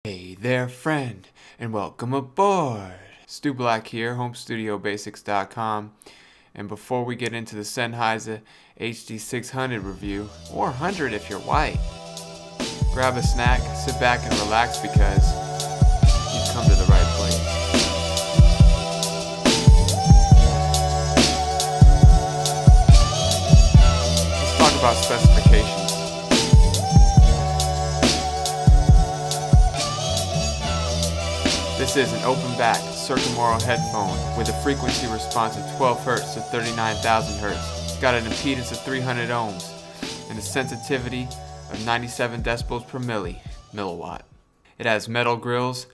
Hey there, friend, and welcome aboard. Stu Black here, HomeStudioBasics.com. And before we get into the Sennheiser HD600 review, or 100 if you're white, grab a snack, sit back and relax because you've come to the right place. Let's talk about specifications. This is an open-back circumaural headphone with a frequency response of 12 Hz to 39,000 Hz. It's got an impedance of 300 ohms and a sensitivity of 97 decibels per milliwatt. It has metal grills,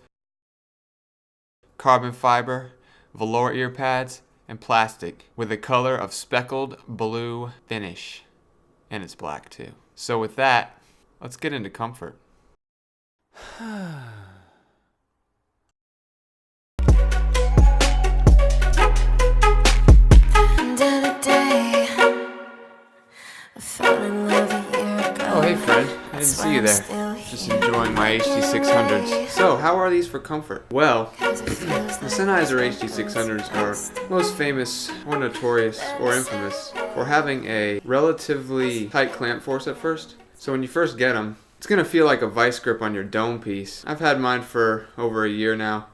carbon fiber, velour ear pads, and plastic with a color of speckled blue finish. And it's black too. So with that, let's get into comfort. Oh, hey friend, I didn't see you there. Just enjoying my HD600s. So, how are these for comfort? Well, the Sennheiser HD600s are most famous or notorious or infamous for having a relatively tight clamp force at first. So when you first get them, it's going to feel like a vice grip on your dome piece. I've had mine for over a year now.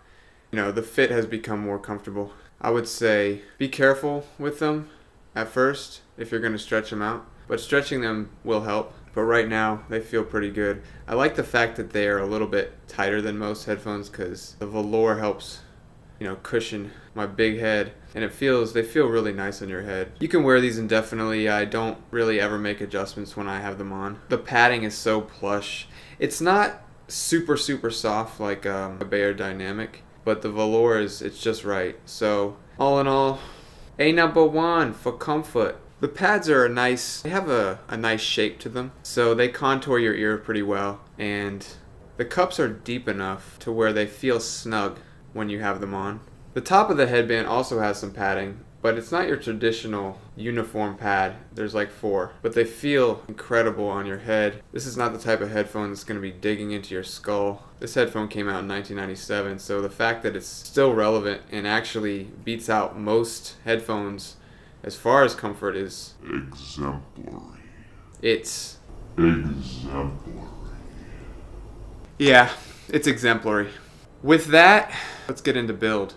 You know, the fit has become more comfortable. I would say be careful with them at first if you're going to stretch them out. But stretching them will help. But right now, they feel pretty good. I like the fact that they are a little bit tighter than most headphones because the velour helps, cushion my big head. And they feel really nice on your head. You can wear these indefinitely. I don't really ever make adjustments when I have them on. The padding is so plush. It's not super soft like a Bayer Dynamic, but the velour it's just right. So all in all, #1 for comfort. The pads are they have a nice shape to them, so they contour your ear pretty well, and the cups are deep enough to where they feel snug when you have them on. The top of the headband also has some padding, but it's not your traditional uniform pad. There's like 4, but they feel incredible on your head. This is not the type of headphone that's going to be digging into your skull. This headphone came out in 1997, so the fact that it's still relevant and actually beats out most headphones as far as comfort is exemplary. It's exemplary. Yeah, it's exemplary. With that, let's get into build.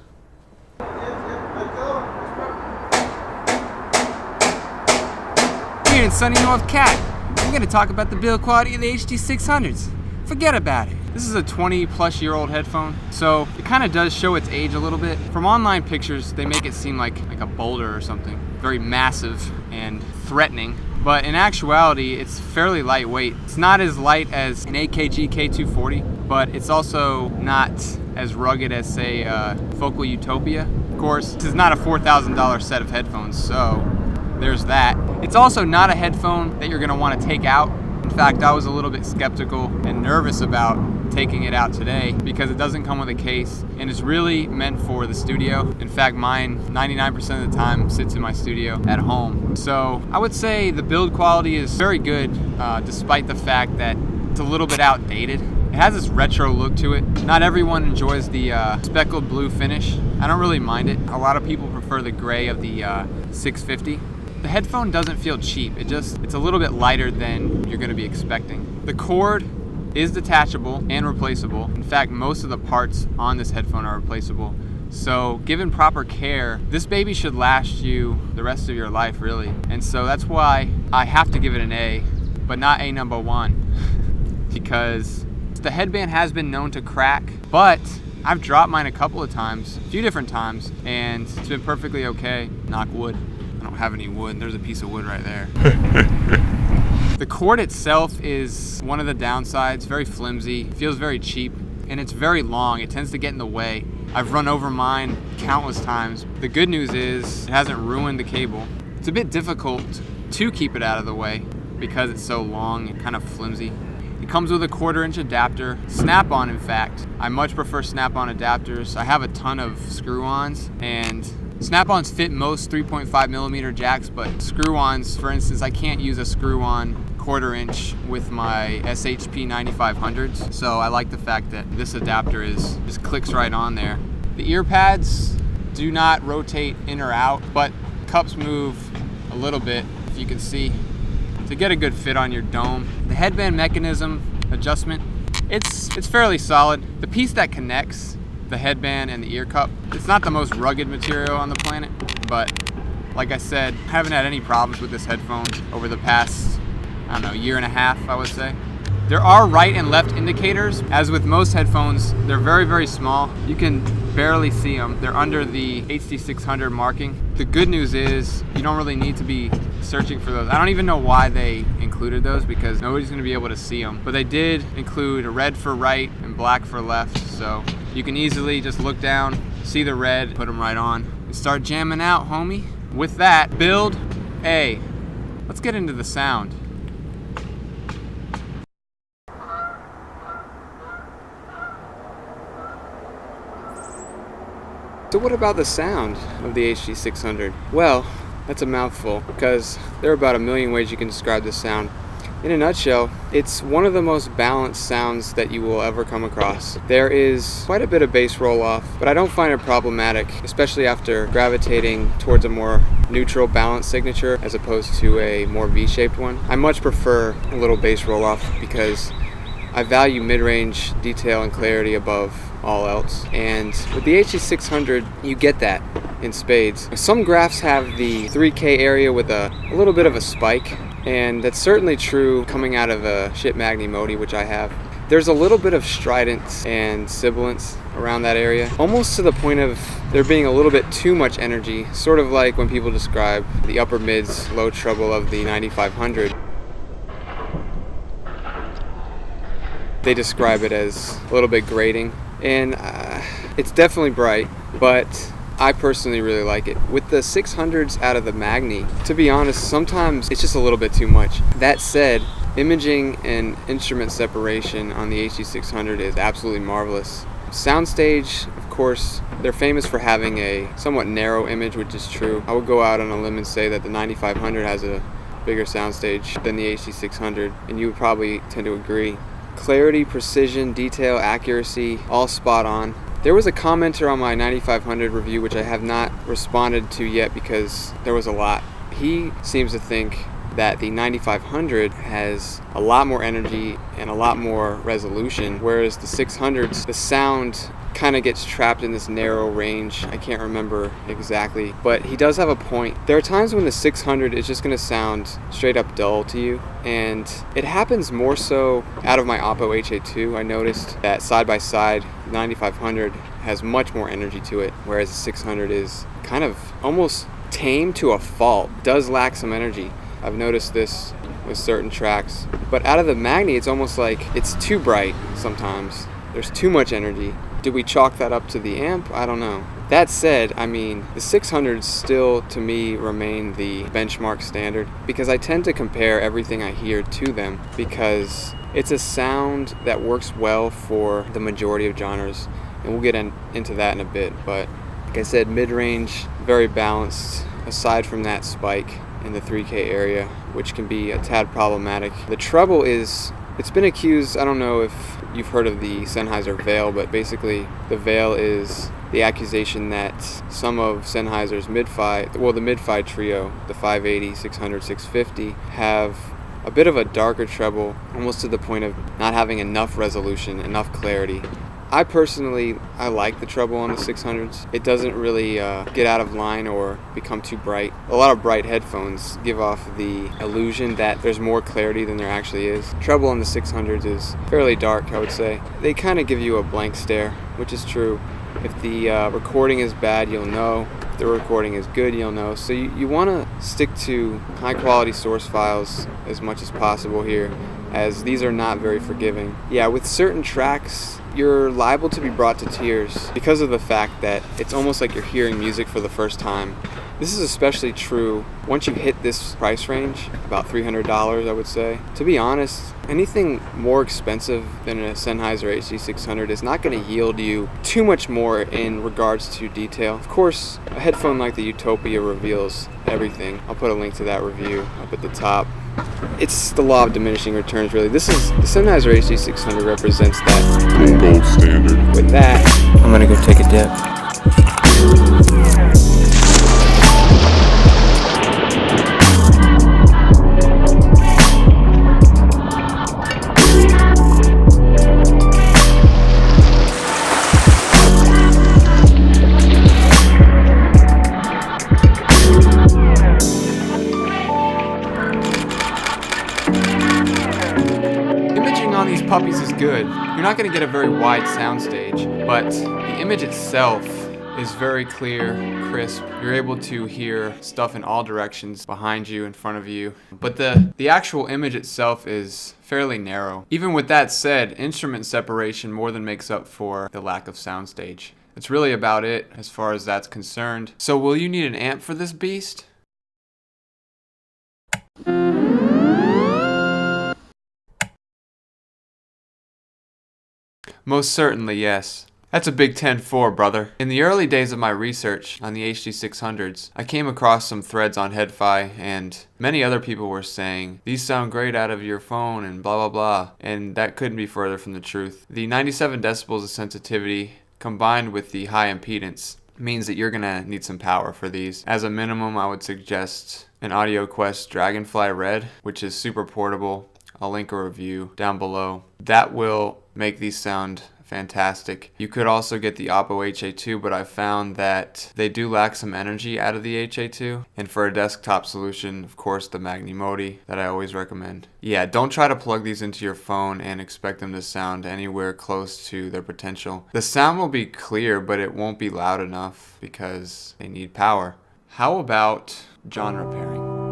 Here in sunny North Cat, I'm going to talk about the build quality of the HD600s. Forget about it. This is a 20-plus-year-old headphone, so it kind of does show its age a little bit. From online pictures, they make it seem like a boulder or something. Very massive and threatening, but in actuality, it's fairly lightweight. It's not as light as an AKG K240, but it's also not as rugged as, say, Focal Utopia. Of course, this is not a $4,000 set of headphones, so there's that. It's also not a headphone that you're going to want to take out. In fact, I was a little bit skeptical and nervous about taking it out today because it doesn't come with a case and it's really meant for the studio. In fact, mine 99% of the time sits in my studio at home. So I would say the build quality is very good despite the fact that it's a little bit outdated. It has this retro look to it. Not everyone enjoys the speckled blue finish. I don't really mind it. A lot of people prefer the gray of the 650. The headphone doesn't feel cheap. It's a little bit lighter than you're going to be expecting. The cord is detachable and replaceable. In fact, most of the parts on this headphone are replaceable. So given proper care, this baby should last you the rest of your life, really. And so that's why I have to give it an A, but not #1. Because the headband has been known to crack, but I've dropped mine a couple of times, a few different times, and it's been perfectly okay. Knock wood. I don't have any wood. There's a piece of wood right there. The cord itself is one of the downsides. Very flimsy, feels very cheap, and it's very long. It tends to get in the way. I've run over mine countless times. The good news is it hasn't ruined the cable. It's a bit difficult to keep it out of the way because it's so long and kind of flimsy. It comes with a 1/4-inch adapter, snap-on in fact. I much prefer snap-on adapters. I have a ton of screw-ons, and Snap-ons fit most 3.5mm jacks, but screw-ons, for instance, I can't use a screw-on 1/4" with my SHP 9500s, so I like the fact that this adapter just clicks right on there. The ear pads do not rotate in or out, but cups move a little bit, if you can see, to get a good fit on your dome. The headband mechanism adjustment, it's fairly solid. The piece that connects the headband and the ear cup, it's not the most rugged material on the planet, but like I said, I haven't had any problems with this headphone over the past, I don't know, year and a half, I would say. There are right and left indicators. As with most headphones, they're very, very small. You can barely see them. They're under the HD600 marking. The good news is you don't really need to be searching for those. I don't even know why they included those, because nobody's gonna be able to see them. But they did include a red for right and black for left, so you can easily just look down, see the red, put them right on, and start jamming out, homie. With that, build A. Let's get into the sound. So what about the sound of the HD600? Well, that's a mouthful, because there are about a million ways you can describe this sound. In a nutshell, it's one of the most balanced sounds that you will ever come across. There is quite a bit of bass roll-off, but I don't find it problematic, especially after gravitating towards a more neutral balanced signature as opposed to a more V-shaped one. I much prefer a little bass roll-off because I value mid-range detail and clarity above all else. And with the HD600, you get that in spades. Some graphs have the 3K area with a little bit of a spike, and that's certainly true coming out of a Ship Magni Modi, which I have. There's a little bit of stridence and sibilance around that area, almost to the point of there being a little bit too much energy, sort of like when people describe the upper mids low treble of the 9500. They describe it as a little bit grating, and it's definitely bright, but I personally really like it. With the 600s out of the Magni, to be honest, sometimes it's just a little bit too much. That said, imaging and instrument separation on the HD600 is absolutely marvelous. Soundstage, of course, they're famous for having a somewhat narrow image, which is true. I would go out on a limb and say that the 9500 has a bigger soundstage than the HD600, and you would probably tend to agree. Clarity, precision, detail, accuracy, all spot on. There was a commenter on my 9500 review which I have not responded to yet because there was a lot. He seems to think that the 9500 has a lot more energy and a lot more resolution, whereas the 600s, the sound kind of gets trapped in this narrow range. I can't remember exactly, but he does have a point. There are times when the 600 is just going to sound straight up dull to you, and it happens more so out of my Oppo HA2. I noticed that side by side, 9500 has much more energy to it, whereas the 600 is kind of almost tame to a fault. It does lack some energy. I've noticed this with certain tracks, but out of the Magni, it's almost like it's too bright sometimes. There's too much energy. Do we chalk that up to the amp? I don't know. That said, I mean, the 600s still, to me, remain the benchmark standard because I tend to compare everything I hear to them because it's a sound that works well for the majority of genres, and we'll get into that in a bit. But like I said, mid-range, very balanced, aside from that spike in the 3K area, which can be a tad problematic. The treble is, it's been accused, I don't know if you've heard of the Sennheiser Veil, but basically the Veil is the accusation that some of Sennheiser's mid-fi, well, the mid-fi trio, the 580, 600, 650, have a bit of a darker treble, almost to the point of not having enough resolution, enough clarity. I personally, I like the treble on the 600s. It doesn't really get out of line or become too bright. A lot of bright headphones give off the illusion that there's more clarity than there actually is. Treble on the 600s is fairly dark, I would say. They kind of give you a blank stare, which is true. If the recording is bad, you'll know. If the recording is good, you'll know. So you want to stick to high quality source files as much as possible here, as these are not very forgiving. Yeah, with certain tracks, you're liable to be brought to tears because of the fact that it's almost like you're hearing music for the first time. This is especially true once you hit this price range, about $300, I would say. To be honest, anything more expensive than a Sennheiser HD600 is not going to yield you too much more in regards to detail. Of course, a headphone like the Utopia reveals everything. I'll put a link to that review up at the top. it's the law of diminishing returns, really. The Sennheiser HD600 represents that. The gold standard. With that, I'm gonna go take a dip. On these puppies is good. You're not going to get a very wide soundstage, but the image itself is very clear, crisp. You're able to hear stuff in all directions behind you, in front of you. But the actual image itself is fairly narrow. Even with that said, instrument separation more than makes up for the lack of soundstage. That's really about it as far as that's concerned. So will you need an amp for this beast? Most certainly, yes. That's a Big 10-4, brother. In the early days of my research on the HD600s, I came across some threads on HeadFi, and many other people were saying, these sound great out of your phone and blah blah blah, and that couldn't be further from the truth. The 97 decibels of sensitivity combined with the high impedance means that you're gonna need some power for these. As a minimum, I would suggest an AudioQuest Dragonfly Red, which is super portable. I'll link a review down below. That will make these sound fantastic. You could also get the Oppo HA2, but I found that they do lack some energy out of the HA2. And for a desktop solution, of course, the Magnimoti that I always recommend. Yeah, don't try to plug these into your phone and expect them to sound anywhere close to their potential. The sound will be clear, but it won't be loud enough because they need power. How about genre pairing?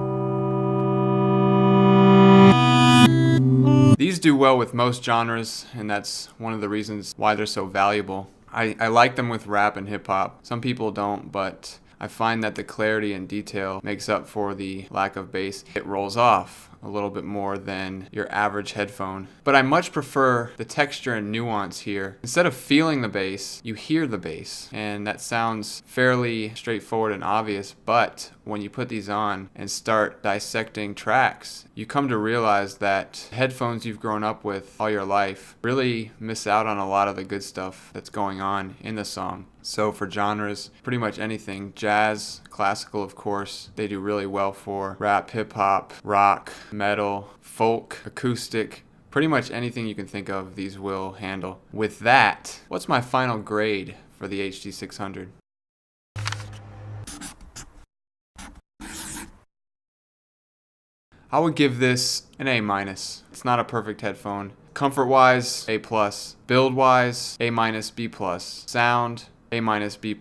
These do well with most genres, and that's one of the reasons why they're so valuable. I like them with rap and hip-hop. Some people don't, but I find that the clarity and detail makes up for the lack of bass. It rolls off a little bit more than your average headphone. But I much prefer the texture and nuance here. Instead of feeling the bass, you hear the bass. And that sounds fairly straightforward and obvious, but when you put these on and start dissecting tracks, you come to realize that headphones you've grown up with all your life really miss out on a lot of the good stuff that's going on in the song. So for genres, pretty much anything, jazz, classical of course, they do really well for rap, hip-hop, rock, metal, folk, acoustic, pretty much anything you can think of, these will handle. With that, what's my final grade for the HD600? I would give this an A-. It's not a perfect headphone. Comfort-wise, A+. Build-wise, A-, B+. Sound, A-, B+,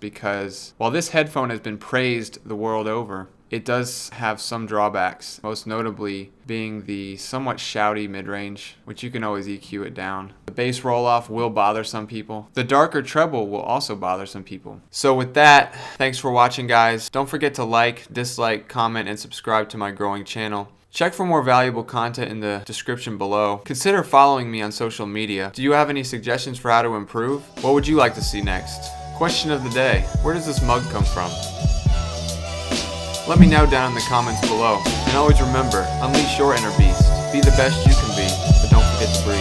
because while this headphone has been praised the world over, it does have some drawbacks, most notably being the somewhat shouty mid-range, which you can always EQ it down. The bass roll-off will bother some people. The darker treble will also bother some people. So with that, thanks for watching, guys. Don't forget to like, dislike, comment, and subscribe to my growing channel. Check for more valuable content in the description below. Consider following me on social media. Do you have any suggestions for how to improve? What would you like to see next? Question of the day: where does this mug come from? Let me know down in the comments below. And always remember, unleash your inner beast. Be the best you can be, but don't forget to breathe.